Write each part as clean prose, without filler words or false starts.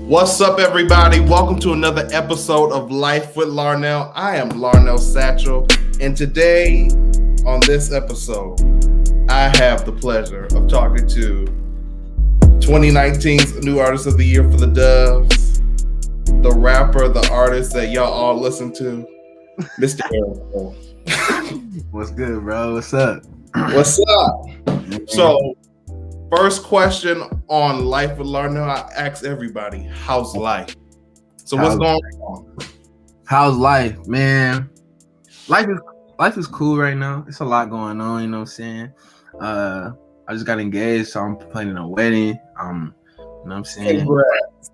What's up, everybody? Welcome to another episode of Life with Larnel. I am Larnel Satchel, and today on this episode, I have the pleasure of talking to 2019's New Artist of the Year for the Doves, the rapper, the artist that y'all all listen to, Mr. Aaron. What's good, bro? What's up? What's up? So, first question on Life with Larnel, I ask everybody, how's life? So what's going on? How's life, man? Life is cool right now. It's a lot going on, you know what I'm saying? I just got engaged, so I'm planning a wedding. You know what I'm saying? Congrats.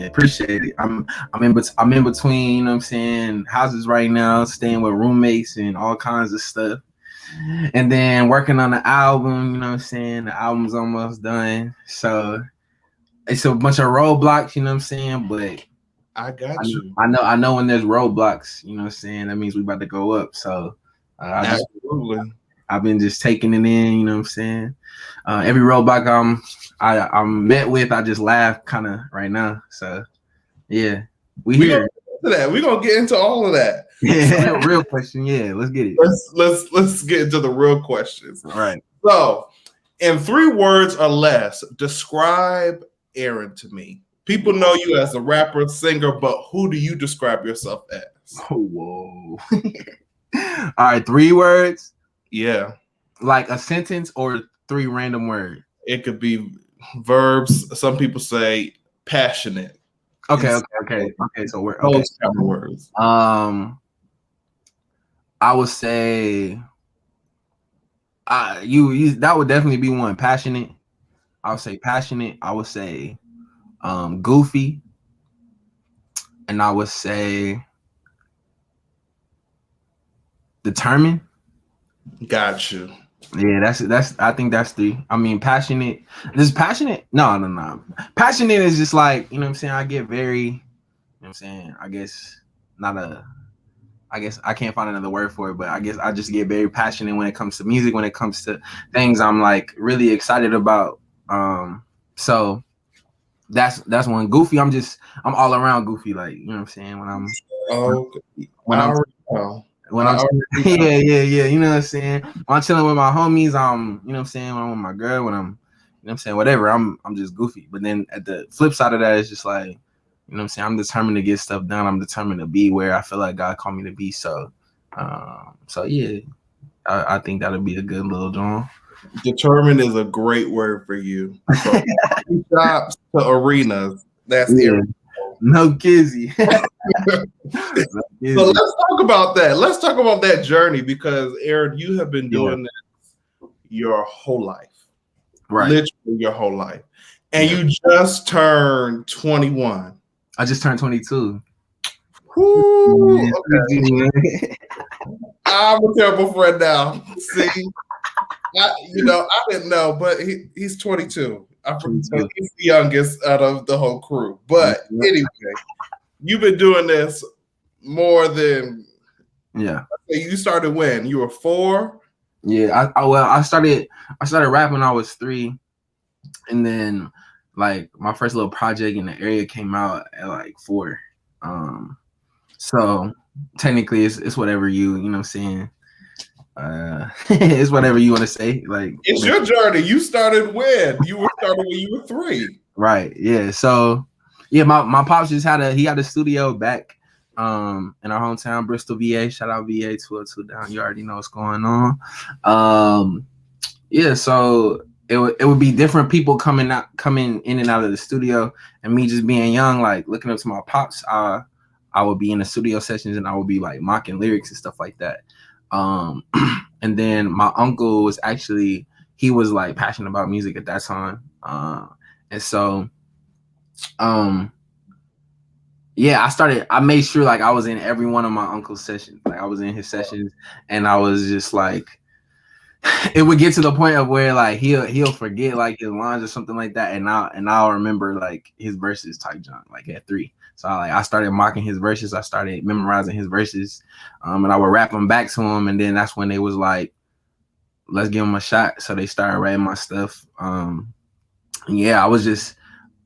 Appreciate it. I'm in between, you know what I'm saying, houses right now, staying with roommates and all kinds of stuff. And then working on the album, you know what I'm saying? The album's almost done. So it's a bunch of roadblocks, you know what I'm saying? But I got you. I know when there's roadblocks, you know what I'm saying? That means we about to go up. So Absolutely. I've been just taking it in, you know what I'm saying? Every roadblock I'm met with, I just laugh kind of right now. So yeah, we here. We're gonna get into all of that. Yeah, real question. Yeah, let's get it. Let's get into the real questions. All right. So, in 3 words or less, describe Aaron to me. People know you as a rapper, singer, but who do you describe yourself as? Oh, whoa. All right, 3 words. Yeah. Like a sentence or 3 random words? It could be verbs. Some people say passionate. Okay. So we're okay. Those kind of words. I would say you that would definitely be one. Passionate. I would say passionate. I would say goofy. And I would say determined. Got you. Yeah, that's I think that's 3. I mean, passionate. This passionate? No. Passionate is just like, you know what I'm saying? I get very, you know what I'm saying? I guess I can't find another word for it, but I guess I just get very passionate when it comes to music, when it comes to things I'm like really excited about. So that's one. Goofy, I'm all around goofy, like, you know what I'm saying? When I'm yeah, you know what I'm saying? When I'm chilling with my homies, you know what I'm saying, when I'm with my girl, when I'm, you know what I'm saying, whatever, I'm just goofy. But then at the flip side of that, it's just like, you know what I'm saying, I'm determined to get stuff done. I'm determined to be where I feel like God called me to be. So yeah, I think that'll be a good little drawing. Determined is a great word for you. From shops to arenas. That's Aaron. No kizzy. So let's talk about that. Let's talk about that journey, because Aaron, you have been doing this your whole life. Right. Literally your whole life. And you just turned 21. I just turned 22. Woo, okay. I'm a terrible friend now. See, I didn't know, but he's 22. He's the youngest out of the whole crew. But anyway, you've been doing this more than You started when? You were 4? Yeah, I started rapping when I was 3, and then like my first little project in the area came out at like 4. So technically it's whatever you know what I'm saying. It's whatever you want to say. Like, it's your journey. You started when? You started when you were 3. Right. Yeah. So yeah, my pops just had a studio back in our hometown, Bristol, VA. Shout out VA 202 down. You already know what's going on. Yeah, so it would be different people coming in and out of the studio, and me just being young, like looking up to my pops. I would be in the studio sessions and I would be like mocking lyrics and stuff like that. And then my uncle was he was like passionate about music at that time. And so, yeah, I made sure like I was in every one of my uncle's sessions. Like I was in his sessions, and I was just like, it would get to the point of where like he'll forget like his lines or something like that, and I'll remember like his verses type junk like at 3. So I started mocking his verses. I started memorizing his verses, and I would rap them back to him. And then that's when they was like, let's give him a shot. So they started writing my stuff. Yeah, I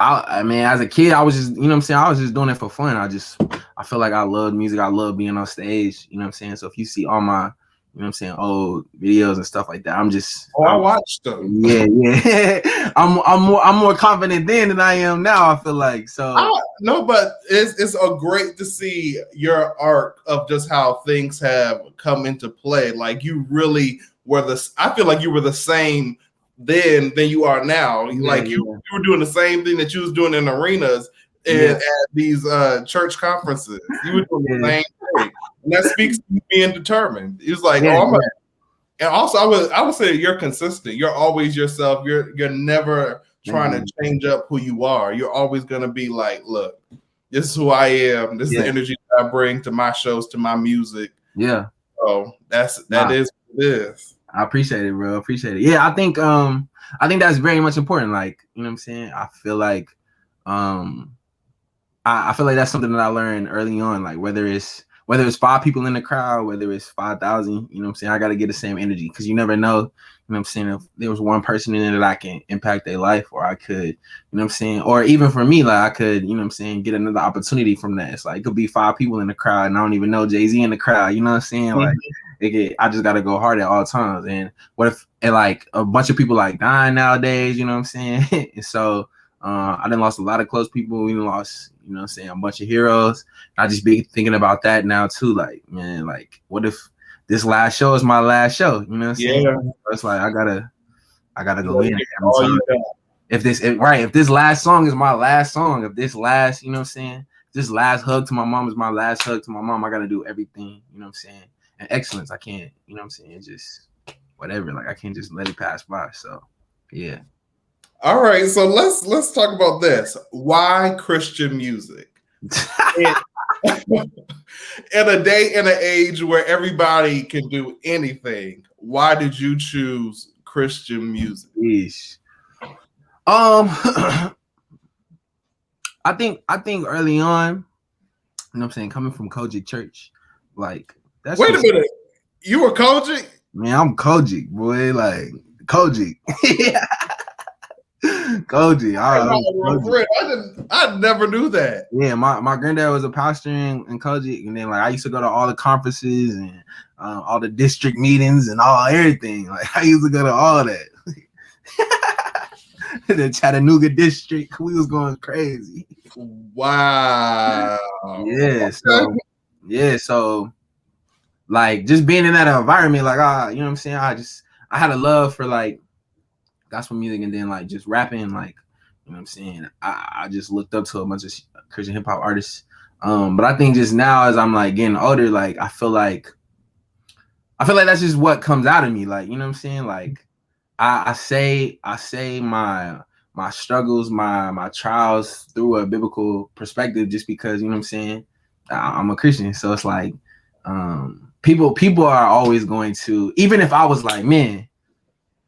I mean, as a kid, I was just, you know what I'm saying, I was just doing it for fun. I feel like I love music. I love being on stage. You know what I'm saying. So if you see all my, you know what I'm saying, old videos and stuff like that, I watched them. Yeah. I'm more confident then than I am now. I feel like so. No, but it's a great to see your arc of just how things have come into play. Like you really were I feel like you were the same then than you are now. Like you were doing the same thing that you was doing in arenas and at these church conferences. You were doing the same thing. And that speaks to you being determined. It was like, and also I would say you're consistent. You're always yourself. You're never trying to change up who you are. You're always gonna be like, look, this is who I am. This is the energy that I bring to my shows, to my music. Yeah. So that is what it is. I appreciate it, bro. Appreciate it. Yeah, I think that's very much important. Like, you know what I'm saying? I feel like I feel like that's something that I learned early on. Like whether it's 5 people in the crowd, whether it's 5,000, you know what I'm saying? I gotta get the same energy because you never know, you know what I'm saying, if there was one person in there that I can impact their life, or I could, you know what I'm saying, or even for me, like I could, you know what I'm saying, get another opportunity from that. It's like it could be 5 people in the crowd and I don't even know Jay-Z in the crowd, you know what I'm saying? Like I just gotta go hard at all times. And what if like a bunch of people like dying nowadays, you know what I'm saying? And so I done lost a lot of close people. We lost, you know what I'm saying, a bunch of heroes. I just be thinking about that now too. Like, man, like what if this last show is my last show? You know what I'm saying? So it's like I gotta go in every time. If this last song is my last song, if this last, you know what I'm saying, this last hug to my mom is my last hug to my mom, I gotta do everything, you know what I'm saying? And excellence, I can't, you know what I'm saying, just whatever. Like I can't just let it pass by. So yeah. All right, so let's talk about this. Why Christian music? In a day and an age where everybody can do anything, why did you choose Christian music? Yeesh. I think early on, you know what I'm saying, coming from Kojic Church, like that's Wait a minute. You were Kojic? Man, I'm Kojic, boy, like Kojic. Kojic. I never knew that. Yeah, my granddad was a pastor in Kojic, and then like I used to go to all the conferences and all the district meetings and everything. Like I used to go to all that. The Chattanooga district, we was going crazy. Wow. So like just being in that environment, like you know what I'm saying, I had a love for like gospel music, and then like just rapping, like, you know what I'm saying, I just looked up to a bunch of Christian hip hop artists. But I think just now as I'm like getting older, like I feel like that's just what comes out of me. Like, you know what I'm saying? Like I say my struggles, my trials through a biblical perspective, just because, you know what I'm saying, I'm a Christian. So it's like people are always going to, even if I was like, man,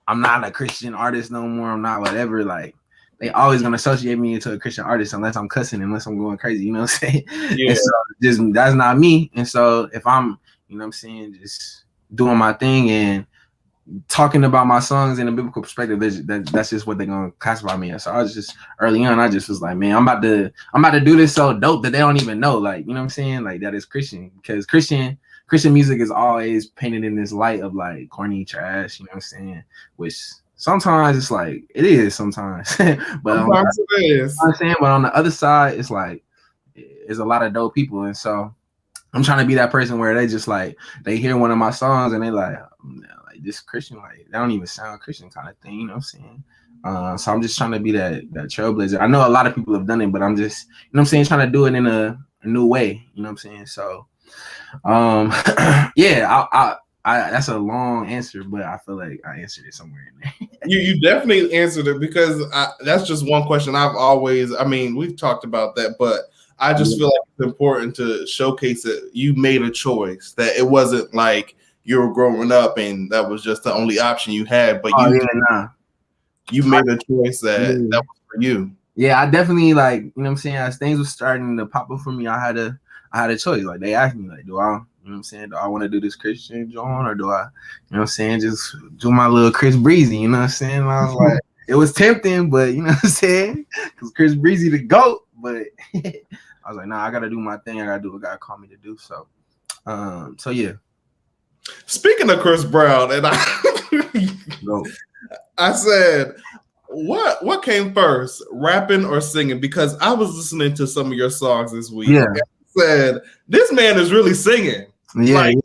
I'm not a Christian artist no more, I'm not whatever, like they always gonna associate me into a Christian artist unless I'm cussing, unless I'm going crazy, you know what I'm saying? Yeah. And so just that's not me. And so if I'm, you know what I'm saying, just doing my thing and talking about my songs in a biblical perspective, that's just what they're gonna classify me as. So I was just early on, I just was like, man, I'm about to do this so dope that they don't even know, like, you know what I'm saying, like that is Christian, because Christian music is always painted in this light of like corny trash, you know what I'm saying, which sometimes it's like it is sometimes, but sometimes it is. You know what I'm saying, but on the other side, it's like it's a lot of dope people, and so I'm trying to be that person where they just like they hear one of my songs and they like this Christian, like they don't even sound Christian kind of thing, you know what I'm saying? So I'm just trying to be that trailblazer. I know a lot of people have done it, but I'm just, you know what I'm saying, trying to do it in a new way, you know what I'm saying? So yeah, I that's a long answer, but I feel like I answered it somewhere in there. You definitely answered it, because that's just one question I've always, I mean, we've talked about that, but I just feel like it's important to showcase that you made a choice, that it wasn't like you were growing up and that was just the only option you had, but you made a choice that was for you. Yeah, I definitely, like, you know what I'm saying, as things were starting to pop up for me, I had a choice. Like they asked me, like, do I, you know what I'm saying, do I want to do this Christian John, or do I, you know what I'm saying, just do my little Chris Breezy, you know what I'm saying? And I was like, it was tempting, but you know what I'm saying? Because Chris Breezy the GOAT, but I was like, nah, I gotta do my thing. I gotta do what God called me to do. So yeah. Speaking of Chris Brown, and I said, what came first, rapping or singing? Because I was listening to some of your songs this week. Yeah. And I said, this man is really singing. Yeah, like,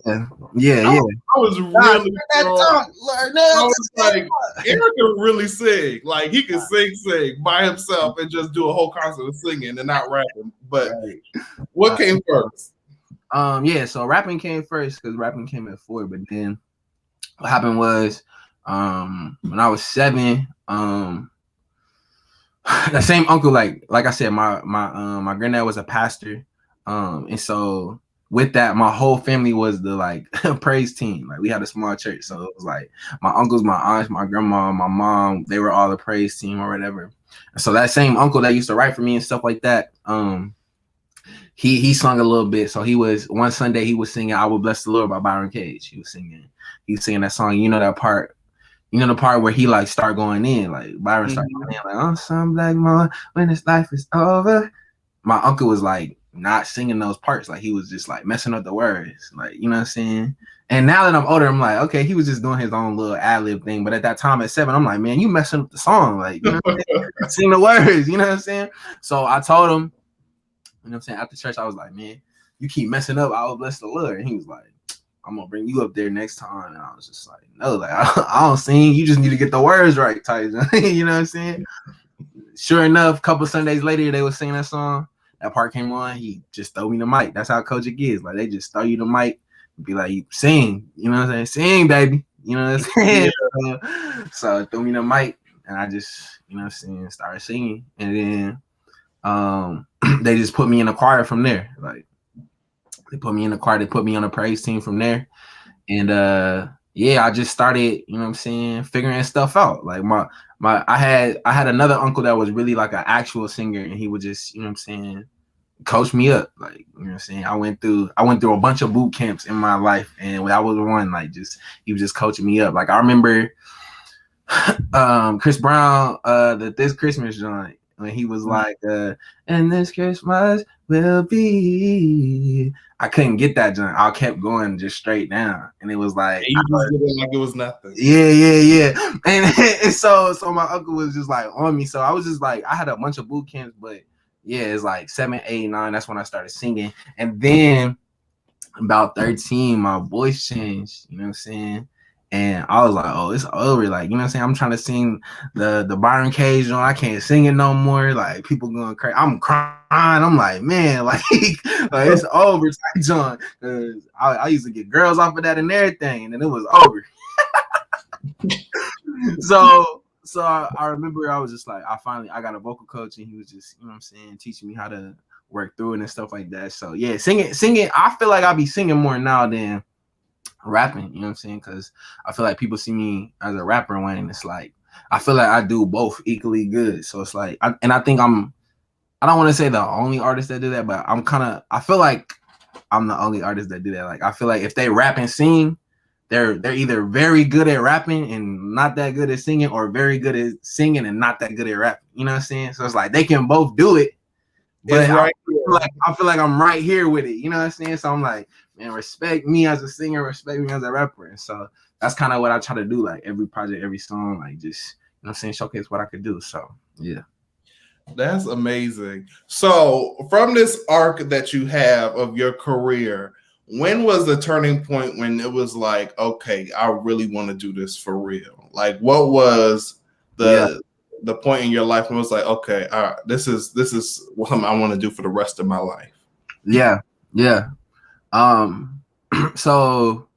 yeah. I was really I was like, Eric can really sing. Like he can sing by himself and just do a whole concert of singing and not rapping. But what came first? Yeah, so rapping came first because rapping came at 4, but then what happened was when I was 7, that same uncle, like I said, my granddad was a pastor. And so with that, my whole family was the like praise team. Like we had a small church. So it was like my uncles, my aunts, my grandma, my mom, they were all the praise team or whatever. And so that same uncle that used to write for me and stuff like that, he sung a little bit. So he was one Sunday he was singing "I Will Bless the Lord" by Byron Cage. He was singing that song. You know that part. You know the part where he like start going in, like Byron start going in, like, oh, some black man, when this life is over. My uncle was like not singing those parts, like he was just like messing up the words, like, you know what I'm saying? And now that I'm older, I'm like, okay, he was just doing his own little ad-lib thing. But at that time at 7, I'm like, man, you messing up the song, like, you know what I'm saying? Sing the words, you know what I'm saying? So I told him, you know what I'm saying, after church, I was like, man, you keep messing up, I will bless the Lord. And he was like, I'm gonna bring you up there next time. And I was just like, no, like I don't sing. You just need to get the words right, Tyson. You know what I'm saying? Sure enough, a couple Sundays later, they were singing that song. That part came on. He just throw me the mic. That's how Kojic is. Like they just throw you the mic, and be like, sing. You know what I'm saying? Sing, baby. You know what I'm saying? Yeah. So threw me the mic, and I just, you know what I'm saying, started singing. And then they just put me in the choir from there. Like they put me in the choir. They put me on a praise team from there. And yeah, I just started, you know what I'm saying, figuring stuff out. Like I had another uncle that was really like an actual singer, and he would just, you know what I'm saying, coach me up. Like, you know what I'm saying? I went through a bunch of boot camps in my life, and that was one, like, just he was just coaching me up. Like I remember Chris Brown, this Christmas joint, when he was like, and this Christmas will be. I couldn't get that joint. I kept going just straight down, and it was like, you just did it like it was nothing. Yeah. And so my uncle was just like on me. So I was just like, I had a bunch of boot camps, but yeah, it's like 7, 8, 9. That's when I started singing, and then about 13, my voice changed. You know what I'm saying? And I was like, oh, it's over. Like, you know what I'm saying? I'm trying to sing the Byron Cage joint. I can't sing it no more. Like, people going crazy. I'm crying. I'm like, man, like it's over, John. Because I used to get girls off of that and everything, and then it was over. So I remember I was just like, I got a vocal coach, and he was just, you know what I'm saying, teaching me how to work through it and stuff like that. So yeah, singing. I feel like I'll be singing more now than rapping, you know what I'm saying? Because I feel like people see me as a rapper, and it's like I feel like I do both equally good. So it's like, I think I don't want to say the only artist that do that, but I feel like I'm the only artist that do that. Like I feel like if they rap and sing, they're either very good at rapping and not that good at singing, or very good at singing and not that good at rapping. You know what I'm saying? So it's like they can both do it, but right I feel like I'm right here with it. You know what I'm saying? So I'm like, man, respect me as a singer, respect me as a rapper. And so that's kind of what I try to do. Like every project, every song, like just, you know what I'm saying, showcase what I could do. So yeah. That's amazing. So from this arc that you have of your career, when was the turning point when it was like, okay, I really want to do this for real? Like what was the point in your life when it was like, okay, all right, this is what I want to do for the rest of my life? Yeah. So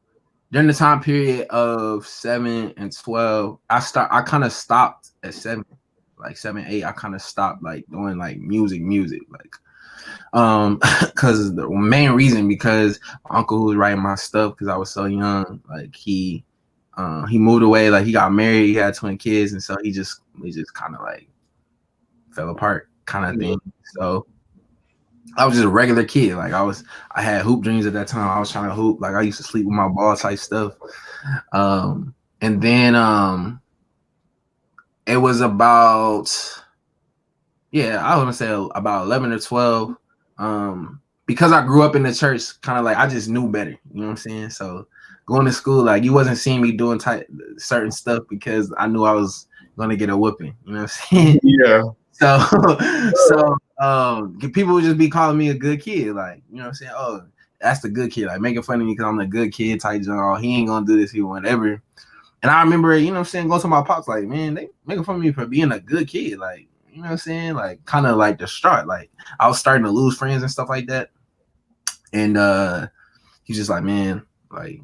during the time period of 7 and 12, I kind of stopped at 7, like 7, 8. I kind of stopped like doing like music, like because the main reason, because my uncle who was writing my stuff, because I was so young, like he moved away, like he got married, he had twin kids, and so we just kind of like fell apart kind of thing. So I was just a regular kid. Like I had hoop dreams at that time. I was trying to hoop. Like I used to sleep with my ball type stuff. And then It was about, yeah, I want to say about 11 or 12. Because I grew up in the church, kind of like I just knew better. You know what I'm saying? So going to school, like you wasn't seeing me doing certain stuff because I knew I was gonna get a whooping. You know what I'm saying? Yeah. So people would just be calling me a good kid, like, you know what I'm saying? Oh, that's the good kid, like making fun of me because I'm the good kid type. Oh, he ain't gonna do this, he whatever. And I remember, you know what I'm saying, going to my pops, like, man, they making fun of me for being a good kid, like, you know what I'm saying, like, kind of like distraught, like I was starting to lose friends and stuff like that. And he's just like, man, like,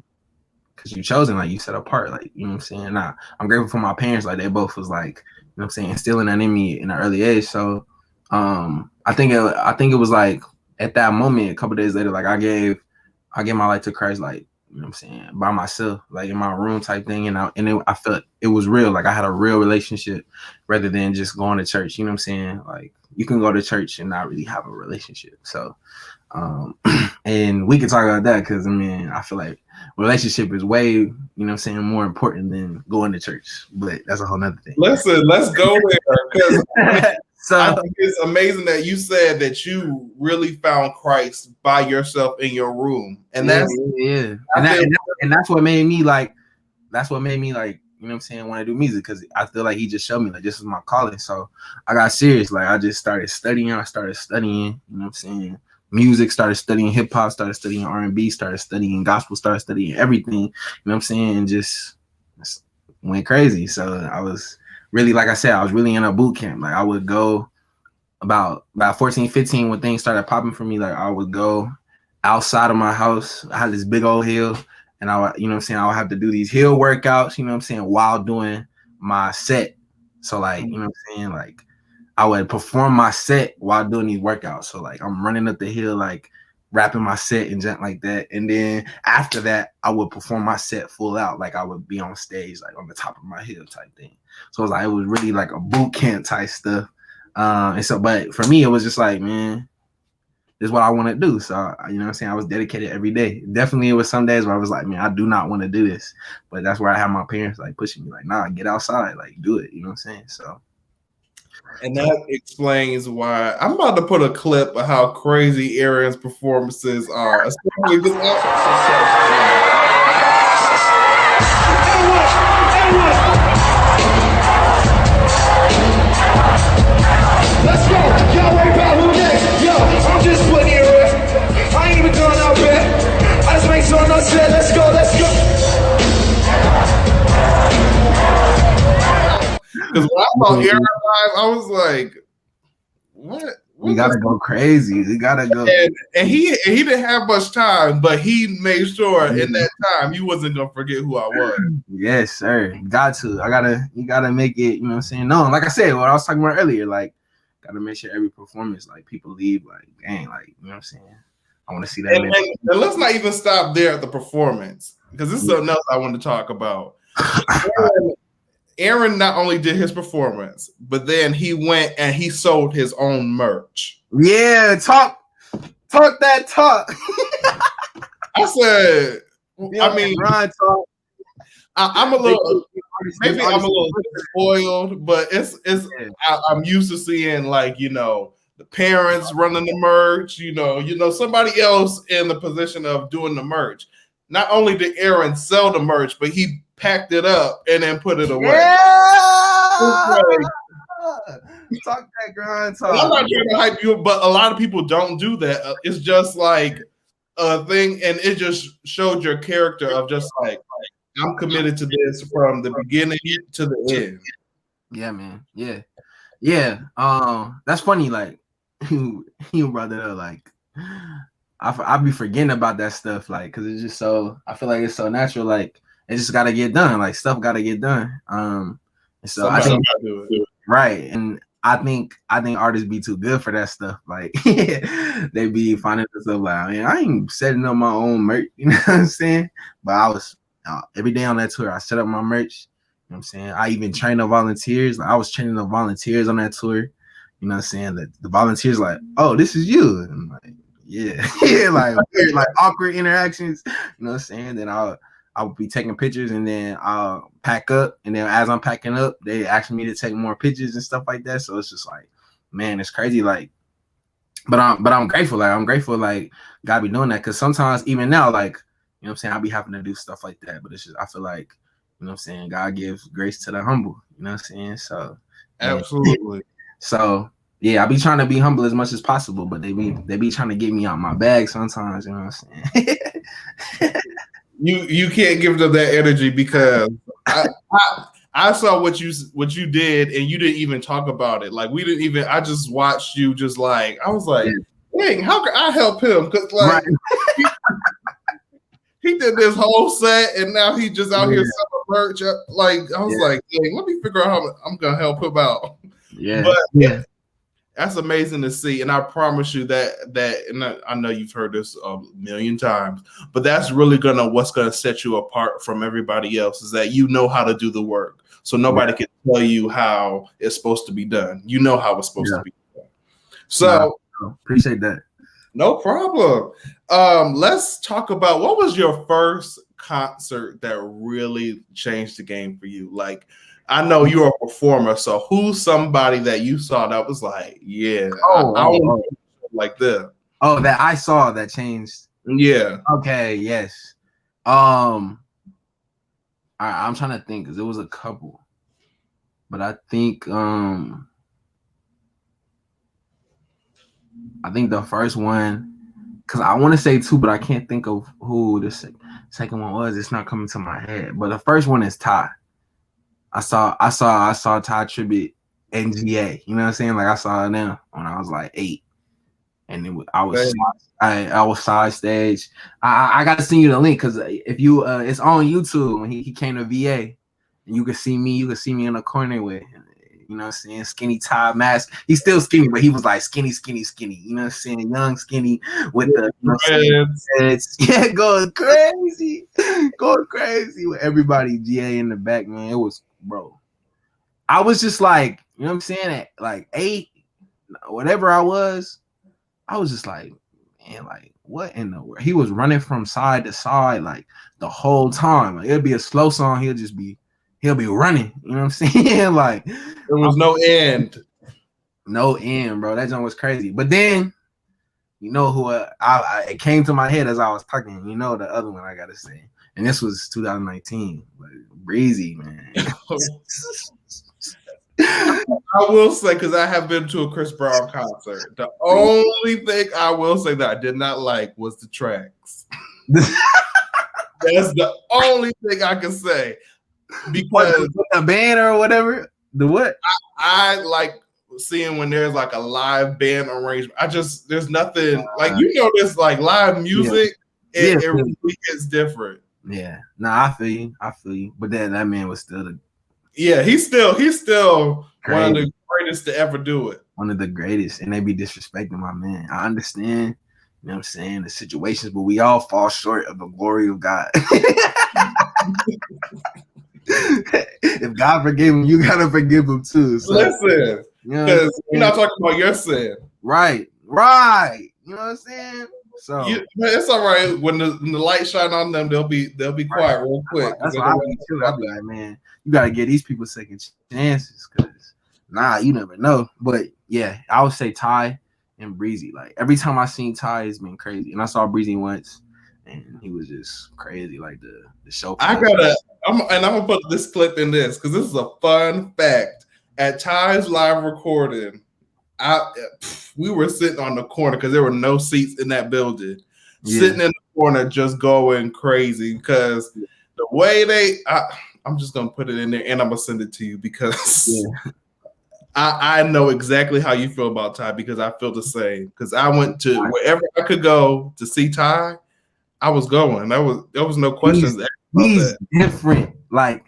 because you chosen, like you set apart, like, you know what I'm saying. I'm grateful for my parents, like they both was like, you know what I'm saying, instilling that in me in an early age. So I think it was like at that moment, a couple days later, like I gave my life to Christ, like, you know what I'm saying, by myself, like in my room type thing. And I felt it was real, like I had a real relationship rather than just going to church. You know what I'm saying? Like you can go to church and not really have a relationship. So and we can talk about that because I mean I feel like relationship is way, you know what I'm saying, more important than going to church, but that's a whole nother thing. Listen, let's go there because so I think it's amazing that you said that you really found Christ by yourself in your room, and that's and that's what made me like you know what I'm saying, want to do music, because I feel like he just showed me like this is my calling. So I got serious, like I just started studying, you know what I'm saying, music, started studying hip hop, started studying R&B, started studying gospel, started studying everything, you know what I'm saying, and just went crazy. So I was really, like I said, I was really in a boot camp. Like I would go about 14, 15 when things started popping for me, like I would go outside of my house. I had this big old hill, and I would, you know what I'm saying, I would have to do these hill workouts, you know what I'm saying, while doing my set. So like, you know what I'm saying, like I would perform my set while doing these workouts. So like I'm running up the hill, like rapping my set and jump like that. And then after that, I would perform my set full out. Like I would be on stage, like on the top of my hill type thing. So it was really like a boot camp type stuff. And so, but for me, it was just like, man, this is what I want to do. So, you know what I'm saying, I was dedicated every day. Definitely, it was some days where I was like, man, I do not want to do this. But that's where I have my parents like pushing me, like, nah, get outside, like do it. You know what I'm saying? So. And that explains why I'm about to put a clip of how crazy Aaron's performances are, especially this Let's go. Y'all worry about who next. Yo, I'm just putting it right. I ain't even doing no bad. I just make sure no shit. Let's go. Because when I saw Aaron live, I was like, what? We gotta go crazy. We gotta go. And he didn't have much time, but he made sure in that time you wasn't gonna forget who I was. Yes, sir. Got to. You gotta make it, you know what I'm saying? No, like I said, what I was talking about earlier, like gotta make sure every performance, like people leave like, dang, like, you know what I'm saying? I want to see that. And let's not even stop there at the performance, because this is something else I want to talk about. Aaron not only did his performance, but then he went and he sold his own merch. Yeah, talk that talk. I said, I mean, Ron, talk. I'm a little, maybe I'm a little spoiled, but I'm used to seeing, like, you know, the parents running the merch, you know, somebody else in the position of doing the merch. Not only did Aaron sell the merch, but he packed it up and then put it away. Yeah! Talk that grind talk. I'm not trying to hype you, but a lot of people don't do that. It's just like a thing, and it just showed your character of just like I'm committed to this from the beginning to the end. Yeah, man. Yeah. That's funny. Like you brought that up. Like I be forgetting about that stuff. Like, cause it's just so. I feel like it's so natural. Like it just gotta get done. Like stuff gotta get done. And so I think right. And I think artists be too good for that stuff. Like they be finding themselves like, I mean, I ain't setting up my own merch. You know what I'm saying? But I was every day on that tour. I set up my merch. You know what I'm saying? I even trained the volunteers. Like I was training the volunteers on that tour. You know what I'm saying? That the volunteers like, oh, this is you. And I'm like, yeah, yeah, like weird, like awkward interactions. You know what I'm saying? Then I would be taking pictures, and then I'll pack up, and then as I'm packing up, they ask me to take more pictures and stuff like that. So it's just like, man, it's crazy. Like, but I'm grateful. Like, I'm grateful. Like, God be doing that, because sometimes even now, like, you know what I'm saying, I'll be having to do stuff like that. But it's just, I feel like, you know what I'm saying, God gives grace to the humble. You know what I'm saying? So Absolutely. So yeah, I be trying to be humble as much as possible, but they be trying to get me out my bag sometimes. You know what I'm saying? You can't give them that energy, because I saw what you did, and you didn't even talk about it. Like, we didn't even. I just watched you. Just like, I was like, dang, how can I help him? Because like, he did this whole set, and now he just out here selling merch. Like, I was like, dang, let me figure out how I'm gonna help him out. Yeah, but that's amazing to see, and I promise you that and I know you've heard this a million times, but that's really what's gonna set you apart from everybody else, is that you know how to do the work. So nobody can tell you how it's supposed to be done. You know how it's supposed to be done. So appreciate that. No problem. Let's talk about, what was your first concert that really changed the game for you? Like, I know you're a performer, so who's somebody that you saw that was like, yeah, I want to like this? Oh, that I saw that changed. Yeah. Okay. Yes. I'm trying to think, because it was a couple, but I think the first one, because I want to say two, but I can't think of who the second one was. It's not coming to my head. But the first one is Ty. I saw Ty Tribbett and GA. You know what I'm saying? Like, I saw them when I was like 8, and I was side stage. I got to send you the link, because if you it's on YouTube. When he came to VA, and you could see me. You could see me in the corner with, you know what I'm saying, skinny Ty mask. He's still skinny, but he was like skinny. You know what I'm saying? Young, skinny, with the, you know, going crazy with everybody. GA in the back, man. It was, bro. I was just like, you know what I'm saying, at like 8, whatever I was just like, man, like, what in the world? He was running from side to side like the whole time. Like, it'd be a slow song, he'll be running. You know what I'm saying? Like, there was no end. No end, bro. That joint was crazy. But then, you know who it came to my head as I was talking. You know the other one I gotta say, and this was 2019. Like, Breezy, man. I will say, because I have been to a Chris Brown concert, the only thing I will say that I did not like was the tracks. That's the only thing I can say. Because the band or whatever. The what? I like seeing when there's like a live band arrangement. There's nothing like, you know, this like live music. It really is different. Yeah. Nah, I feel you. But then that man was still he's still one of the greatest to ever do it. One of the greatest, and they be disrespecting my man. I understand, you know what I'm saying, the situations, but we all fall short of the glory of God. If God forgave him, you gotta forgive him too. So, listen, because you're not talking about your sin. Right. You know what I'm saying? So it's all right. When the light shine on them, they'll be quiet real quick. That's why I be too. I be like, man, you gotta give these people second chances, because you never know. But yeah, I would say Ty and Breezy. Like, every time I seen Ty, it's been crazy. And I saw Breezy once, and he was just crazy. Like the show. I'm gonna put this clip in this, because this is a fun fact. At Ty's live recording, we were sitting on the corner because there were no seats in that building. Sitting in the corner, just going crazy, because the way I'm just gonna put it in there, and I'm gonna send it to you, because I know exactly how you feel about Ty, because I feel the same. Because I went to wherever I could go to see Ty, I was going. There was no questions. He's different. Like,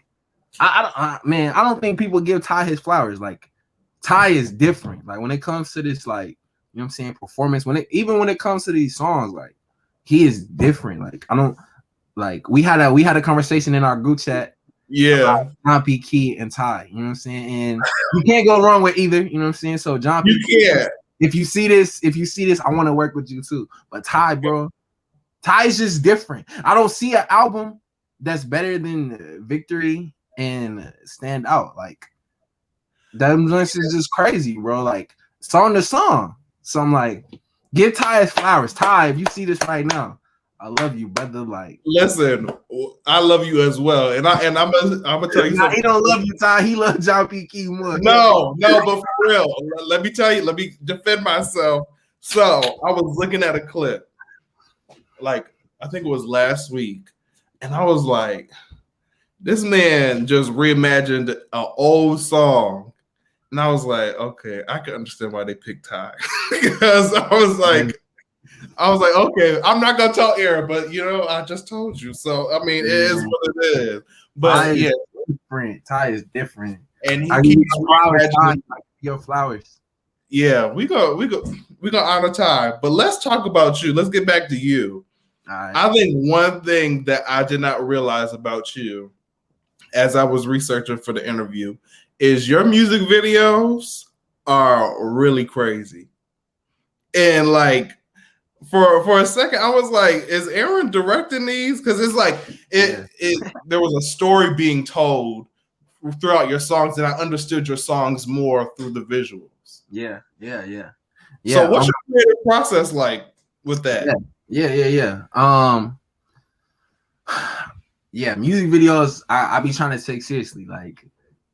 I don't think people give Ty his flowers. Like, Ty is different. Like, when it comes to this, like, you know what I'm saying, performance, even when it comes to these songs, like, he is different. Like, I don't, like, we had a conversation in our group chat. Yeah. John P. Key and Ty. You know what I'm saying? And you can't go wrong with either. You know what I'm saying? So John P. Key, if you see this, I want to work with you too. But Ty, bro, Ty's just different. I don't see an album that's better than Victory and Stand Out. Like that is just crazy, bro. Like song to song. So I'm like, give Ty his flowers. Ty, if you see this right now, I love you, brother. Like, listen, I love you as well, and I'm gonna tell you something. He don't love you, Ty. He loves John P. Key more. No, but for real, let me tell you. Let me defend myself. So I was looking at a clip, like I think it was last week, and I was like, this man just reimagined an old song. And I was like, okay, I can understand why they picked Ty. Because I was like, okay, I'm not gonna tell Aaron, but I just told you. So I mean, it is what it is. But Ty is different. Ty is different. And he keeps flowers. Your flowers. Yeah, we gonna honor Ty. But let's talk about you. Let's get back to you. Right. I think one thing that I did not realize about you as I was researching for the interview is your music videos are really crazy. And like for a second, I was like, is Aaron directing these? Because it's like there was a story being told throughout your songs, and I understood your songs more through the visuals. Yeah. So what's your creative process like with that? Yeah. Yeah, music videos I be trying to take seriously. Like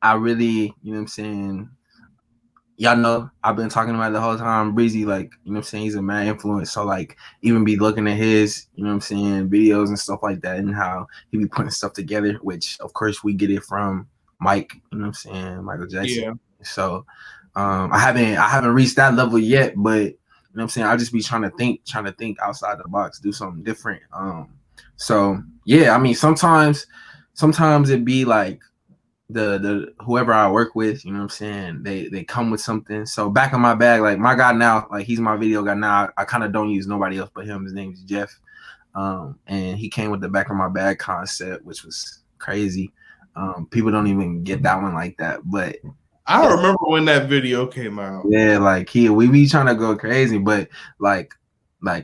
I really, you know what I'm saying? Y'all know I've been talking about it the whole time. Breezy, like, you know what I'm saying, he's a mad influence. So like even be looking at his, you know what I'm saying, videos and stuff like that, and how he be putting stuff together, which of course we get it from Mike, you know what I'm saying, Michael Jackson. Yeah. So I haven't reached that level yet, but you know what I'm saying, I'll just be trying to think outside the box, do something different. So yeah, I mean sometimes it be like the whoever I work with, you know what I'm saying, they come with something. So back in my bag, like my guy now, like he's my video guy now. I kind of don't use nobody else but him. His name is Jeff. And he came with the back of my bag concept, which was crazy. People don't even get that one like that, but I remember when that video came out. Yeah, like we be trying to go crazy, but like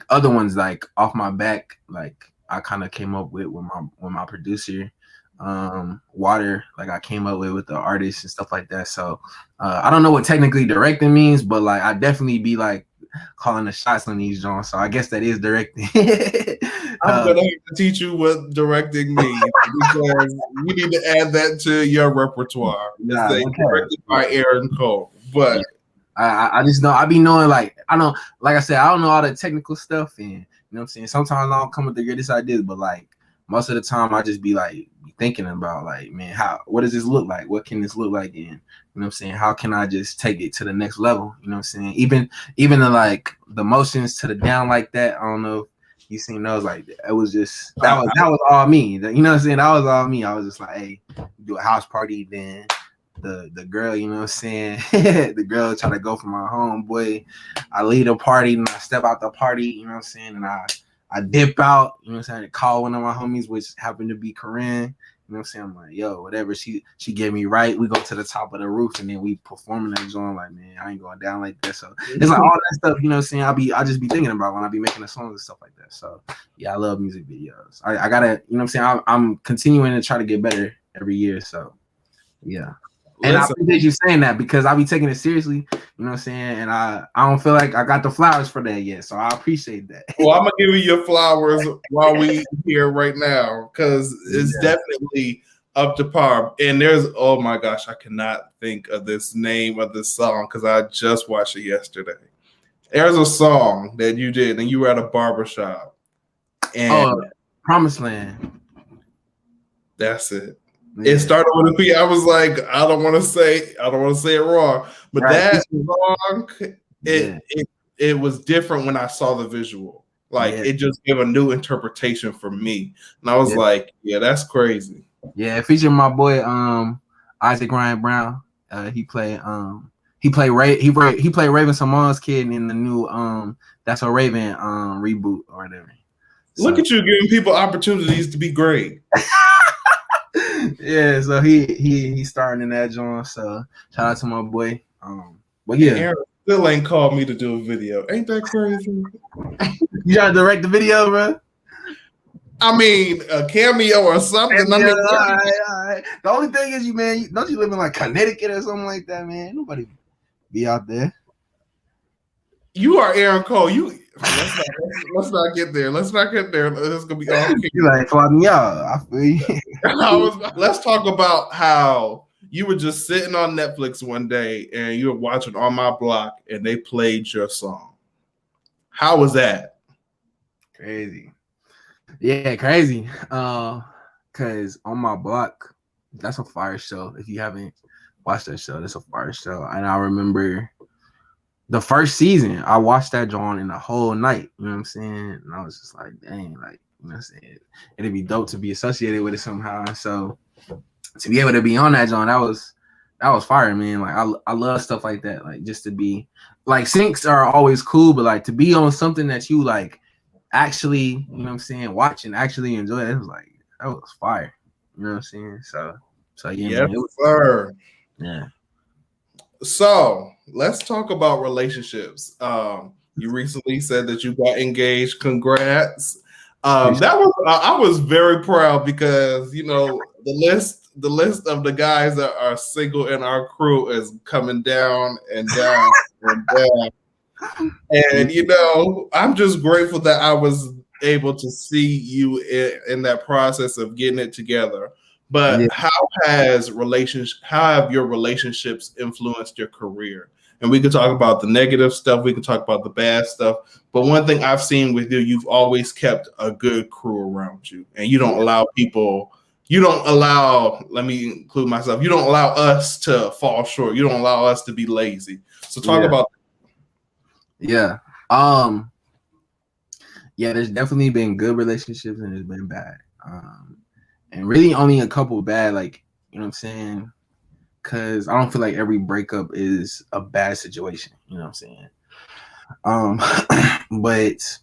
other ones like off my back, like I kind of came up with my producer, Water, like I came up with the artists and stuff like that. So I don't know what technically directing means, but like I definitely be like calling the shots on these Jones. So I guess that is directing. I'm gonna have to teach you what directing means because you need to add that to your repertoire. Directed by Aaron Cole. But I just know I be knowing, like I know, like I said, I don't know all the technical stuff, and you know what I'm saying, sometimes I don't come with the greatest ideas, but like most of the time I just be like thinking about like, man, what does this look like? What can this look like? And you know what I'm saying, how can I just take it to the next level? You know what I'm saying? Even the like the motions to the down like that. I don't know if you seen those, like it was just that was all me. You know what I'm saying? That was all me. I was just like, hey, do a house party, then the girl, you know what I'm saying, the girl try to go for my homeboy. I lead a party and I step out the party, you know what I'm saying, and I dip out, you know what I'm saying, call one of my homies, which happened to be Corinne. You know what I'm saying? I'm like, yo, whatever. She get me right. We go to the top of the roof and then we performing that joint. Like, man, I ain't going down like that. So it's like all that stuff, you know what I'm saying, I just be thinking about when I be making the songs and stuff like that. So yeah, I love music videos. I gotta, you know what I'm saying, I'm continuing to try to get better every year. So yeah. And I appreciate you saying that because I be taking it seriously, you know what I'm saying? And I don't feel like I got the flowers for that yet. So I appreciate that. Well, I'm going to give you your flowers while we here right now because it's definitely up to par. And there's, oh my gosh, I cannot think of this name of this song because I just watched it yesterday. There's a song that you did and you were at a barbershop. And Promised Land. That's it. It started with a P. I was like, I don't want to say it wrong, but that song, it was different when I saw the visual. Like it just gave a new interpretation for me, and I was like, yeah, that's crazy. Yeah, it featured my boy Isaac Ryan Brown. He played Raven Simon's kid in the new That's a Raven reboot or whatever. Look at you giving people opportunities to be great. Yeah, so he's starting in that joint. So shout out to my boy. But yeah, Aaron still ain't called me to do a video. Ain't that crazy? You gotta direct the video, bro. I mean, a cameo or something. I Yeah, mean, all right. The only thing is, don't you live in like Connecticut or something like that, man? Nobody be out there. you are Aaron Cole. Let's not get there. Let's not get there. This is gonna be off. You like fly me out. I feel you. Let's talk about how you were just sitting on Netflix one day and you were watching On My Block and they played your song. How was that? Crazy. Yeah, crazy. Cause On My Block, that's a fire show. If you haven't watched that show, that's a fire show. And I remember the first season, I watched that John in the whole night. You know what I'm saying? And I was just like, dang, like, you know what I'm saying? It'd be dope to be associated with it somehow. So to be able to be on that John, that was fire, man. Like I love stuff like that. Like just to be like syncs are always cool, but like to be on something that you like actually, you know what I'm saying, watch and actually enjoy it was like that was fire. You know what I'm saying? So yeah, Yes, man. It was, sir. yeah. So let's talk about relationships. You recently said that you got engaged. Congrats. That was I was very proud because the list of the guys that are single in our crew is coming down and down and down. And I'm just grateful that I was able to see you in that process of getting it together. But Yeah. how have your relationships influenced your career? And we could talk about the negative stuff, we could talk about the bad stuff. But one thing I've seen with you, you've always kept a good crew around you, and you don't allow people. You don't allow. Let me include myself. You don't allow us to fall short. You don't allow us to be lazy. So talk about. Yeah. Yeah, there's definitely been good relationships and there's been bad. And really only a couple bad, like, you know what I'm saying? Cause I don't feel like every breakup is a bad situation, you know what I'm saying? But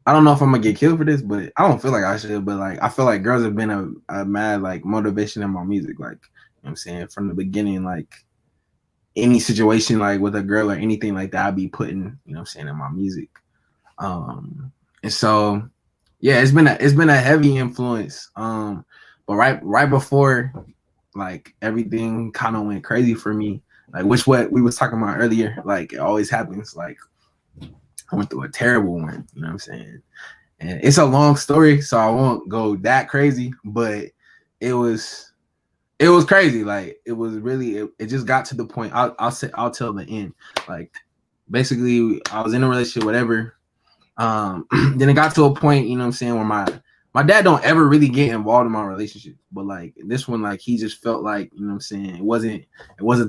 I don't know if I'm gonna get killed for this, but I don't feel like I should, but like I feel like girls have been a mad like motivation in my music, like, you know what I'm saying, from the beginning, like any situation like with a girl or anything like that, I'd be putting, you know what I'm saying, in my music. And so yeah, it's been a heavy influence. But right before like everything kind of went crazy for me, like which what we was talking about earlier, like it always happens. Like I went through a terrible one, you know what I'm saying? And it's a long story, so I won't go that crazy, but it was crazy. Like it was really it just got to the point. I'll tell the end. Like basically I was in a relationship, whatever. Then it got to a point, you know what I'm saying, where my dad don't ever really get involved in my relationship, but like this one, like he just felt like, you know what I'm saying, it wasn't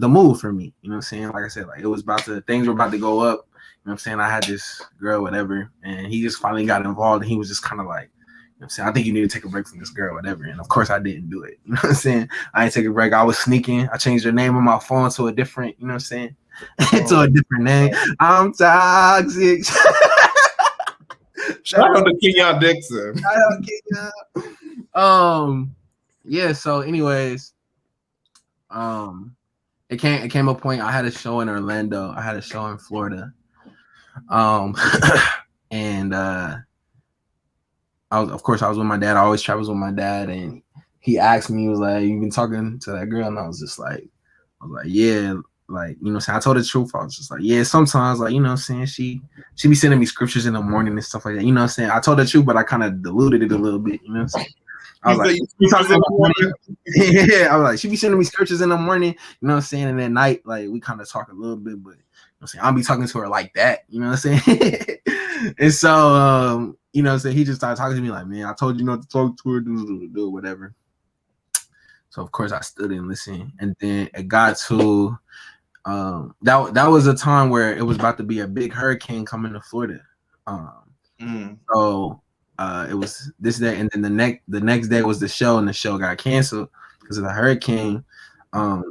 the move for me, you know what I'm saying? Like I said, like it was things were about to go up, you know what I'm saying? I had this girl, whatever, and he just finally got involved and he was just kind of like, you know what I'm saying, I think you need to take a break from this girl, whatever. And of course I didn't do it. You know what I'm saying? I didn't take a break. I was sneaking. I changed her name on my phone to a different, you know what I'm saying? To a different name. I'm toxic. Shout out to Kenyon Dixon. Yeah, so anyways, it came a point I had a show in Orlando, I had a show in Florida. And I was with my dad. I always travel with my dad, and he asked me, he was like, "You been talking to that girl?" And I was like, yeah, like, you know what I'm saying? I told the truth. I was just like, yeah, sometimes, like, you know what I'm saying, she be sending me scriptures in the morning and stuff like that. You know what I'm saying? I told the truth, but I kind of diluted it a little bit, you know what I'm saying? I was like, yeah, I was like, she be sending me scriptures in the morning, you know what I'm saying? And at night, like, we kind of talk a little bit, but you know what I'm saying, I'll be talking to her like that, you know what I'm saying? And so, you know what I'm saying, he just started talking to me like, man, I told you not to talk to her, do whatever. So of course I stood and listened, and then it got to that was a time where it was about to be a big hurricane coming to Florida. So it was this day, and then the next day was the show, and the show got canceled because of the hurricane. And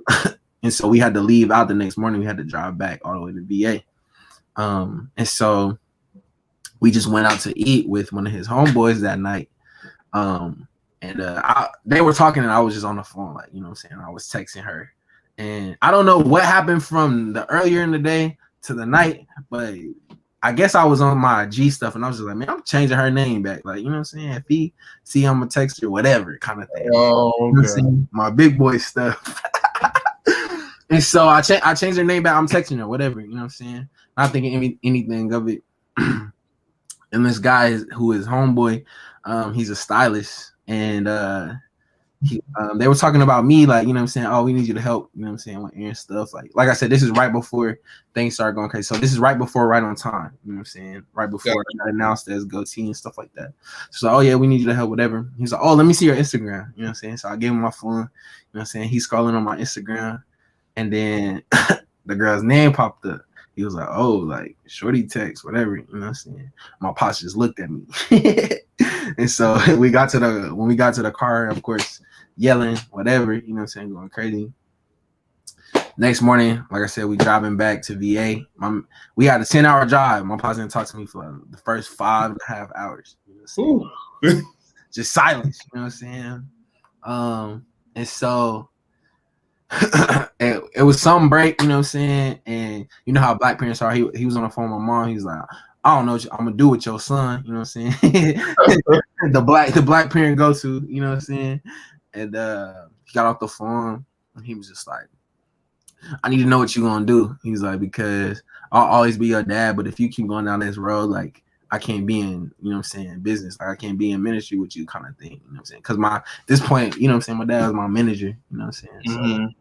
so we had to leave out the next morning. We had to drive back all the way to VA. And so we just went out to eat with one of his homeboys that night. They were talking, and I was just on the phone, like, you know what I'm saying? I was texting her. And I don't know what happened from the earlier in the day to the night, but I guess I was on my G stuff, and I was just like, man, I'm changing her name back. Like, you know what I'm saying? If he see I'm a texter, whatever kind of thing. Oh, you know what I'm saying? My big boy stuff. And so I changed her name back. I'm texting her, whatever. You know what I'm saying? Not thinking anything of it. And this guy who is homeboy, he's a stylist, and they were talking about me, like, you know what I'm saying? Oh, we need you to help, you know what I'm saying, with Aaron stuff. Like I said, this is right before things started going crazy. So this is right before Right on Time, you know what I'm saying? Right before I got announced as goatee and stuff like that. So, oh yeah, we need you to help, whatever. He's like, oh, let me see your Instagram, you know what I'm saying? So I gave him my phone, you know what I'm saying? He's scrolling on my Instagram, and then the girl's name popped up. He was like, oh, like, shorty text, whatever, you know what I'm saying? My pops just looked at me. And so when we got to the car, of course, yelling, whatever, you know what I'm saying, going crazy. Next morning, like I said, we driving back to VA. We had a 10-hour drive. My pops didn't talk to me for the first 5.5 hours. You know what I'm saying? Just silence, you know what I'm saying? And so it was some break, you know what I'm saying? And you know how black parents are. He was on the phone with my mom. He's like, I don't know what I'm gonna do with your son, you know what I'm saying? the black parent go to, you know what I'm saying? And he got off the phone and he was just like, I need to know what you're gonna do. He's like, because I'll always be your dad, but if you keep going down this road, like, I can't be in, you know what I'm saying, business. Like, I can't be in ministry with you, kind of thing. You know what I'm saying? Because at this point, you know what I'm saying, my dad was my manager, you know what I'm saying?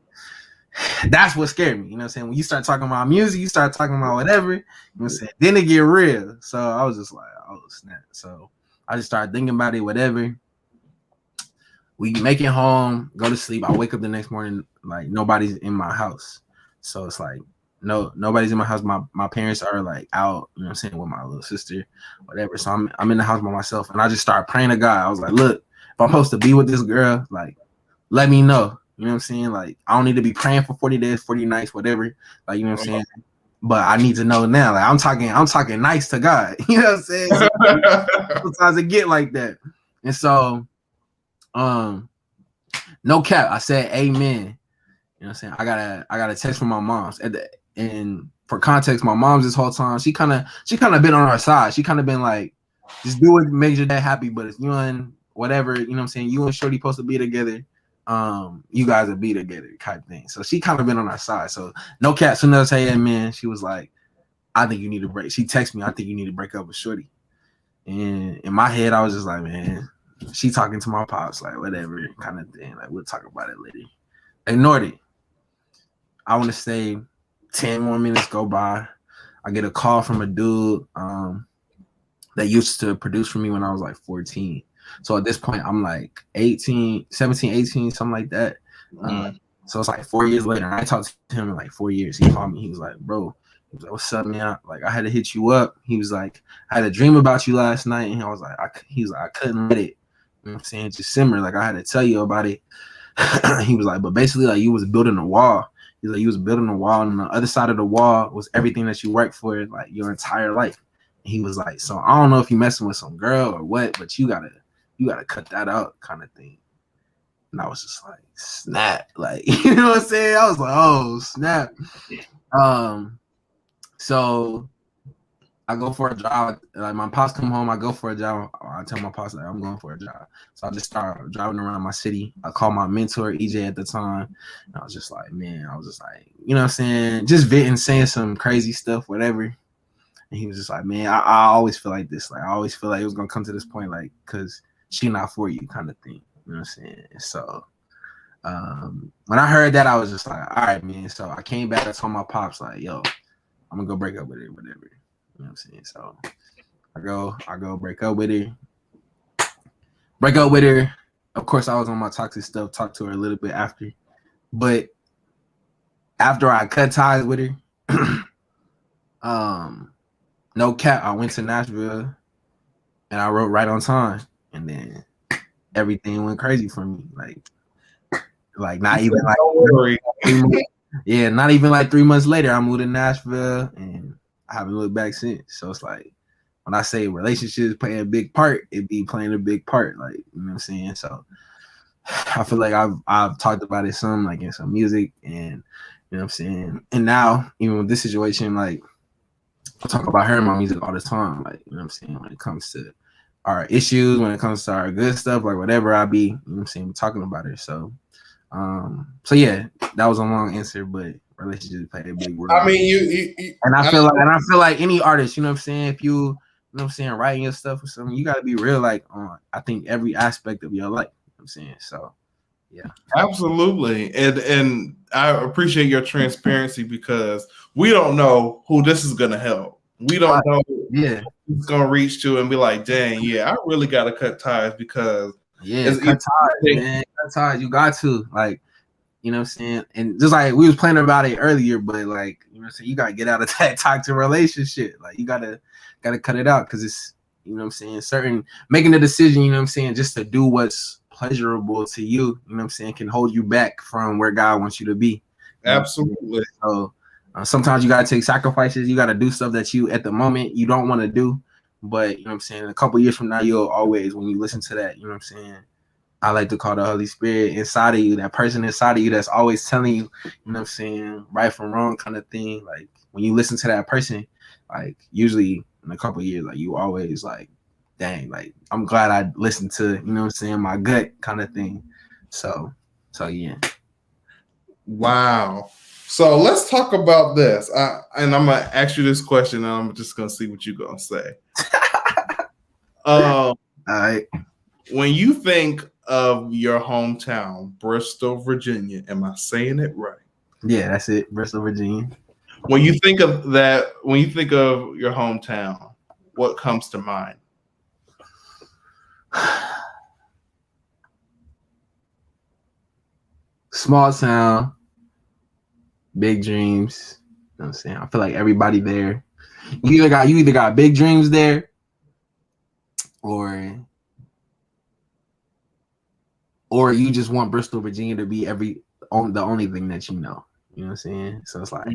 So that's what scared me, you know what I'm saying? When you start talking about music, you start talking about whatever, you know what I'm saying? Then it get real. So I was just like, oh snap. So I just started thinking about it, whatever. We make it home, go to sleep. I wake up the next morning, like, nobody's in my house. So it's like, nobody's in my house. My parents are like out, you know what I'm saying, with my little sister, whatever. So I'm in the house by myself, and I just started praying to God. I was like, look, if I'm supposed to be with this girl, like, let me know. You know what I'm saying? Like, I don't need to be praying for 40 days, 40 nights, whatever. Like, you know what I'm saying? But I need to know now. Like, I'm talking nice to God. You know what I'm saying? So, sometimes it get like that. And so no cap, I said amen. You know what I'm saying? I got a text from my mom's. And for context, my mom's this whole time, she kind of been on our side. She kind of been like, just do what makes your dad happy, but it's you and whatever, you know what I'm saying? You and Shorty supposed to be together. You guys will be together type thing. So she kind of been on our side. So no cap, soon as I say amen, she was like, I think you need to break. She texted me, I think you need to break up with Shorty. And in my head, I was just like, man, she talking to my pops, like, whatever kind of thing. Like, we'll talk about it later. Ignored it. I want to say 10 more minutes go by. I get a call from a dude that used to produce for me when I was like 14. So at this point, I'm like 17, 18, something like that. So it's like 4 years later. And I talked to him in like 4 years. He called me. He was like, bro, he was like, what's up, man? Like, I had to hit you up. He was like, I had a dream about you last night. And I was like, he was like, I couldn't let it, you know what I'm saying, just simmer. Like, I had to tell you about it. He was like, but basically, like, you was building a wall. He's like, you was building a wall, and on the other side of the wall was everything that you worked for, like, your entire life. And he was like, so I don't know if you messing with some girl or what, but you gotta cut that out, kind of thing. And I was just like, snap, like, you know what I'm saying? I was like, oh, snap. So I go for a job. Like, my pops come home, I go for a job. I tell my pops, like, I'm going for a job. So I just start driving around my city. I call my mentor, EJ, at the time. And I was just like, man, you know what I'm saying? Just venting, saying some crazy stuff, whatever. And he was just like, man, I always feel like this. Like, I always feel like it was going to come to this point, like, because she not for you, kind of thing. You know what I'm saying? So when I heard that, I was just like, all right, man. So I came back and told my pops, like, yo, I'm going to go break up with her, whatever. You know what I'm saying? So I go break up with her. Of course, I was on my toxic stuff, talked to her a little bit after. But after I cut ties with her, no cap, I went to Nashville and I wrote Right on Time. And then everything went crazy for me. Like not even like not even like 3 months later, I moved to Nashville and I haven't looked back since. So it's like, when I say relationships play a big part, it be playing a big part. Like, you know what I'm saying? So I feel like I've talked about it some, like, in some music, and you know what I'm saying? And now, even with this situation, like, I talk about her in my music all the time. Like, you know what I'm saying? When it comes to our issues, when it comes to our good stuff, like whatever I be, you know what I'm saying, talking about her. So yeah, that was a long answer, but relationships play a big role. I mean, you and I feel like any artist, you know what I'm saying, if you know what I'm saying, writing your stuff or something, you gotta be real, like on I think every aspect of your life. You know what I'm saying? So yeah. Absolutely. And I appreciate your transparency because we don't know who this is gonna help. We don't know yeah who's gonna reach to and be like, dang, yeah, I really gotta cut ties because cut ties, man. Cut ties. You got to, like, you know what I'm saying? And just like we was playing about it earlier, but like, you know what I'm saying, you gotta get out of that toxic relationship. Like you gotta cut it out because it's, you know what I'm saying, making the decision, you know what I'm saying, just to do what's pleasurable to you, you know what I'm saying, can hold you back from where God wants you to be. Absolutely. So sometimes you gotta take sacrifices, you gotta do stuff that you at the moment you don't want to do. But you know what I'm saying, a couple years from now, you'll always, when you listen to that, you know what I'm saying, I like to call the Holy Spirit inside of you, that person inside of you that's always telling you, you know what I'm saying, right from wrong kind of thing. Like when you listen to that person, like usually in a couple of years, like you always like, dang, like I'm glad I listened to, you know what I'm saying, my gut kind of thing. So yeah. Wow. So let's talk about this. And I'm gonna ask you this question, and I'm just gonna see what you're gonna say. All right. When you think of your hometown, Bristol, Virginia, am I saying it right? Yeah, that's it, Bristol, Virginia. When you think of that, when you think of your hometown, what comes to mind? Small town, big dreams. You know what I'm saying? I feel like everybody there. You either got big dreams there, or you just want Bristol, Virginia to be the only thing that you know. You know what I'm saying? So it's like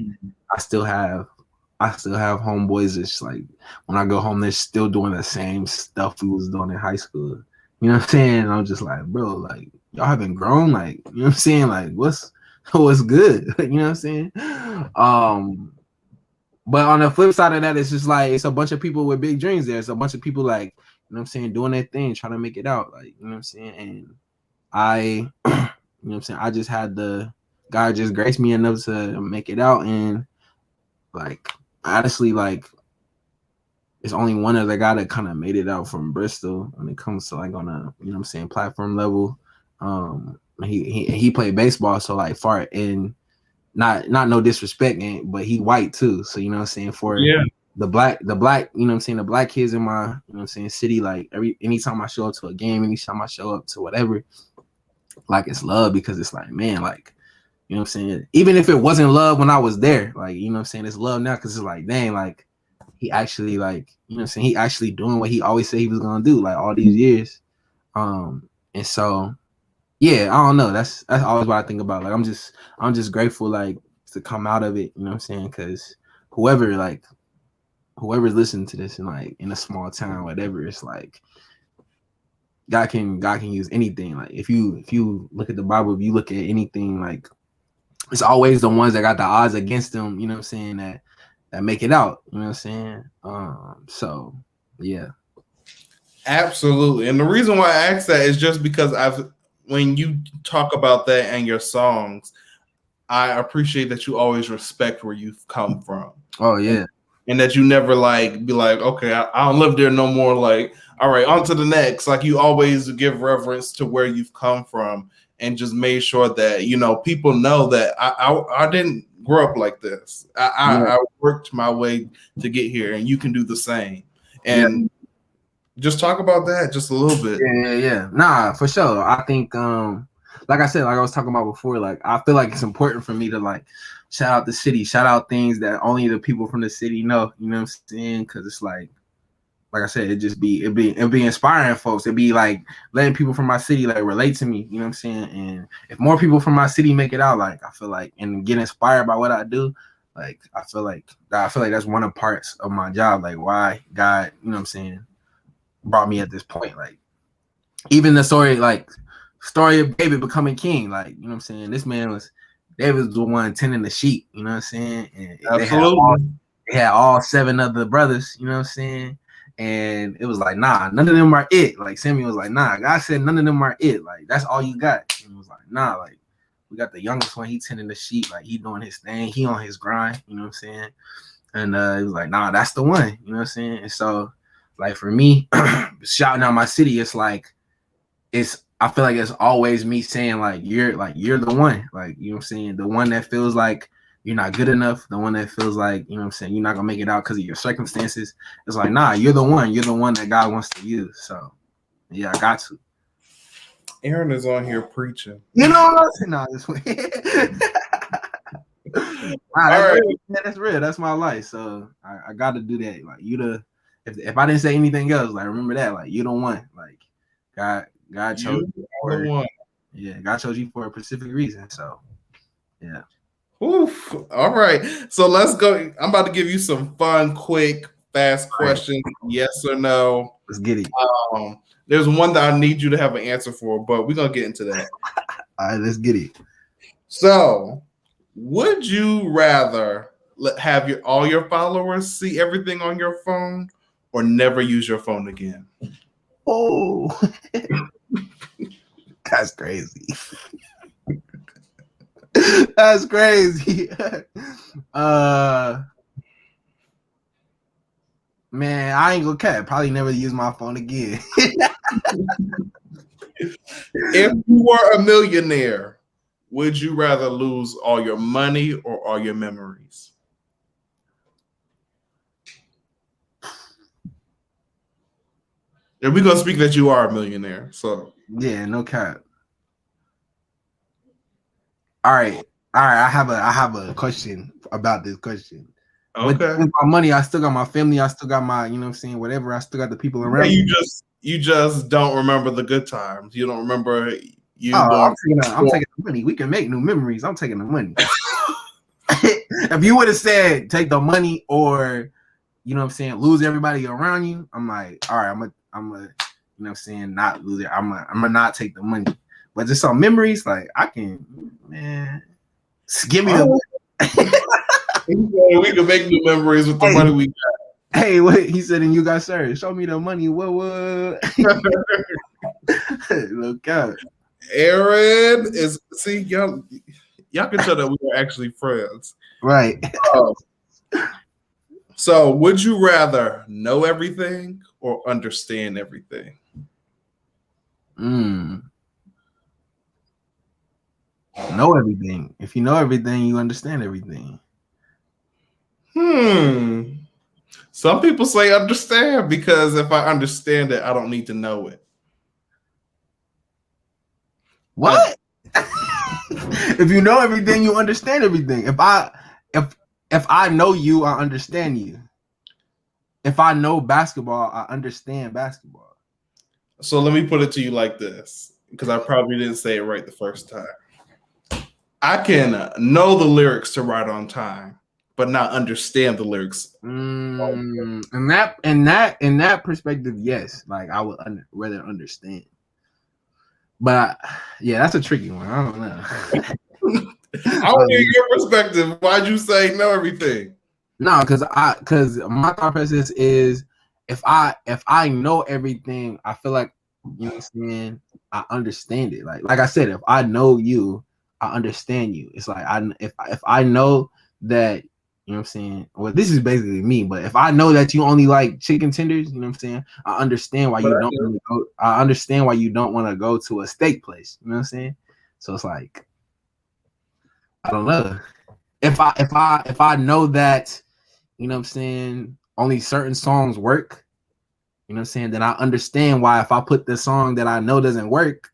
I still have homeboys that's like when I go home, they're still doing the same stuff we was doing in high school. You know what I'm saying? And I'm just like, bro, like y'all haven't grown, like, you know what I'm saying? Like what's good? You know what I'm saying? But on the flip side of that, it's just like it's a bunch of people with big dreams there. It's a bunch of people like, you know what I'm saying, doing their thing, trying to make it out. Like, you know what I'm saying? And I, you know what I'm saying, I just had God just graced me enough to make it out. And like honestly, like it's only one other guy that kind of made it out from Bristol when it comes to like on a, you know what I'm saying, platform level. He played baseball, so like far in not no disrespect, but he white too. So you know what I'm saying, for the black, you know what I'm saying, the black kids in my, you know what I'm saying, city, like anytime I show up to a game, anytime I show up to whatever, like it's love, because it's like, man, like, you know what I'm saying, even if it wasn't love when I was there, like, you know what I'm saying, it's love now because it's like, dang, like he actually, like, you know what I'm saying, he actually doing what he always said he was gonna do, like all these years. And so yeah, I don't know, that's always what I think about. Like I'm just grateful, like, to come out of it, you know what I'm saying, because whoever's listening to this in like in a small town, whatever, it's like God can use anything. Like if you look at the Bible, if you look at anything, like it's always the ones that got the odds against them, you know what I'm saying, that make it out, you know what I'm saying. So yeah. Absolutely. And the reason why I asked that is just because when you talk about that and your songs, I appreciate that you always respect where you've come from. Oh yeah. And that you never like be like, okay, I don't live there no more. Like, all right, on to the next. Like you always give reverence to where you've come from and just made sure that, you know, people know that I didn't grow up like this. I worked my way to get here, and you can do the same. And just talk about that just a little bit. Yeah. Nah, for sure. I think like I said, like I was talking about before, like I feel like it's important for me to like shout out the city, shout out things that only the people from the city know, you know what I'm saying? Because it's like I said, it'd be inspiring folks. It'd be like letting people from my city like relate to me, you know what I'm saying? And if more people from my city make it out, like I feel like, and get inspired by what I do, like I feel like that's one of the parts of my job, like why God, you know what I'm saying, brought me at this point. Like even the story of David becoming king, like, you know what I'm saying, David was the one tending the sheep, you know what I'm saying, and They had all 7 other brothers, you know what I'm saying? And it was like, nah, none of them are it. Like Sammy was like, nah, God said none of them are it. Like, that's all you got. And it was like, nah, like we got the youngest one, he tending the sheep, like he doing his thing, he on his grind, you know what I'm saying? And it was like, nah, that's the one, you know what I'm saying? And so, like for me, shouting out my city, it's like I feel like it's always me saying you're the one, like, you know what I'm saying, the one that feels like you're not good enough, the one that feels like, you know what I'm saying, you're not gonna make it out because of your circumstances. It's like, nah, you're the one that God wants to use. So yeah, I got to. Aaron is on here preaching. You know what I'm saying? Nah, this way. That's real. That's my life. So I got to do that. Like if I didn't say anything else, like remember that, like you don't want, like God chose you for the one. Yeah, God chose you for a specific reason. So yeah. Oof. All right. So let's go. I'm about to give you some fun, quick, fast questions. Yes or no. Let's get it. There's one that I need you to have an answer for, but we're gonna get into that. All right, let's get it. So, would you rather have all your followers see everything on your phone, or never use your phone again? Oh, that's crazy. That's crazy. Man, I ain't gonna cap. Probably never use my phone again. If you were a millionaire, would you rather lose all your money or all your memories? And we're gonna speak that you are a millionaire. So yeah, no cap. All right. I have a question about this question. Okay. With my money, I still got my family. I still got my, you know what I'm saying, whatever. I still got the people around. Yeah, you just don't remember the good times. You don't remember you. I'm taking the money. We can make new memories. I'm taking the money. If you would have said take the money or, you know what I'm saying, lose everybody around you, I'm like, all right, I'm a, you know what I'm saying, not lose it. I'm gonna not take the money. But just on memories, like I can, man, give me the. We can make new memories with the money we got. Hey, what he said, and you got sir, show me the money. What? Look out. Aaron is y'all can tell that we were actually friends. Right. So would you rather know everything or understand everything? Know everything. If you know everything, you understand everything. Some people say understand, because if I understand it, I don't need to know it. What? If you know everything, you understand everything. If I know you, I understand you. If I know basketball, I understand basketball. So let me put it to you like this, because I probably didn't say it right the first time. I can know the lyrics to Right on Time, but not understand the lyrics. In that perspective, yes. Like I would rather understand. But yeah, that's a tricky one. I don't know. I want to hear your perspective. Why'd you say know everything? No, because my thought process is if I know everything, I feel like, you know what I'm saying, I understand it. Like I said, if I know you, I understand you. It's like if I know that, you know what I'm saying, well, this is basically me, but if I know that you only like chicken tenders, you know what I'm saying, I understand why you don't want to go. I understand why you don't want to go to a steak place. You know what I'm saying? So it's like, I don't know. If I know that, you know what I'm saying, only certain songs work, you know what I'm saying, then I understand why if I put the song that I know doesn't work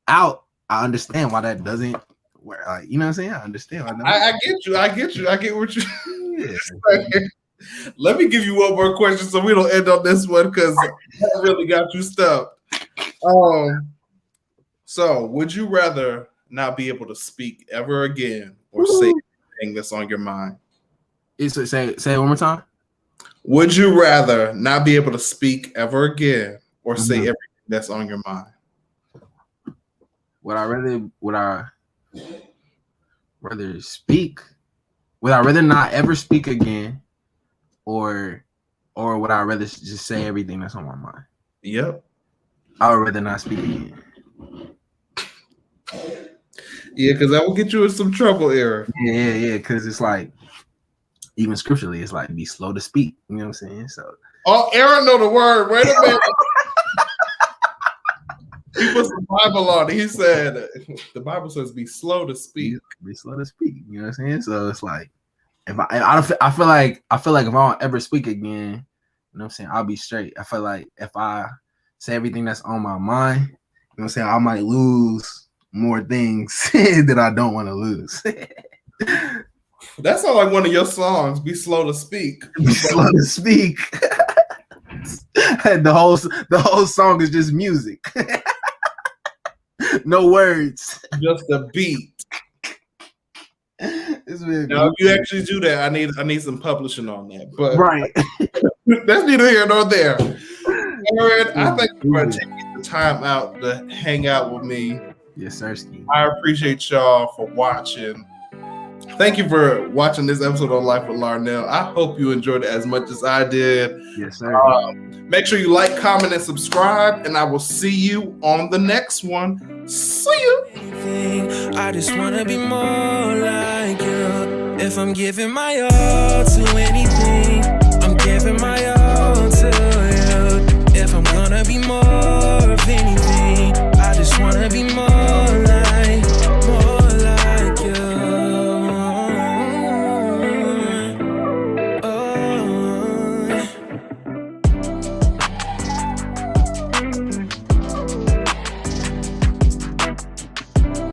out, I understand why that doesn't work. Like, you know what I'm saying? I understand. I get you. I get what you saying. Let me give you one more question so we don't end on this one, because that really got you stumped. So would you rather not be able to speak ever again or say anything that's on your mind? Say it one more time. Would you rather not be able to speak ever again or say everything that's on your mind? Would I rather speak? Would I rather not ever speak again, or would I rather just say everything that's on my mind? Yep. I would rather not speak again. Yeah, because that will get you in some trouble, Aaron. Yeah. Because it's like, even scripturally, it's like be slow to speak. You know what I'm saying? So. Oh, Aaron know the word. Wait a minute. He put the Bible on it. He said, the Bible says be slow to speak. Be slow to speak. You know what I'm saying? So it's like, I feel like if I don't ever speak again, you know what I'm saying, I'll be straight. I feel like if I say everything that's on my mind, you know what I'm saying, I might lose more things that I don't want to lose. That sounds like one of your songs. Be slow to speak. Be slow to speak. The whole song is just music. No words. Just a beat. Now, if you actually do that, I need some publishing on that. But right. That's neither here nor there. Aaron, I thank you for taking the time out to hang out with me. Yes, sir, Ski. I appreciate y'all for watching. Thank you for watching this episode of Life with Larnel. I hope you enjoyed it as much as I did. Yes, sir. Make sure you like, comment, and subscribe, and I will see you on the next one. See you. I just want to be more like you. If I'm giving my all to anything, I'm giving my all.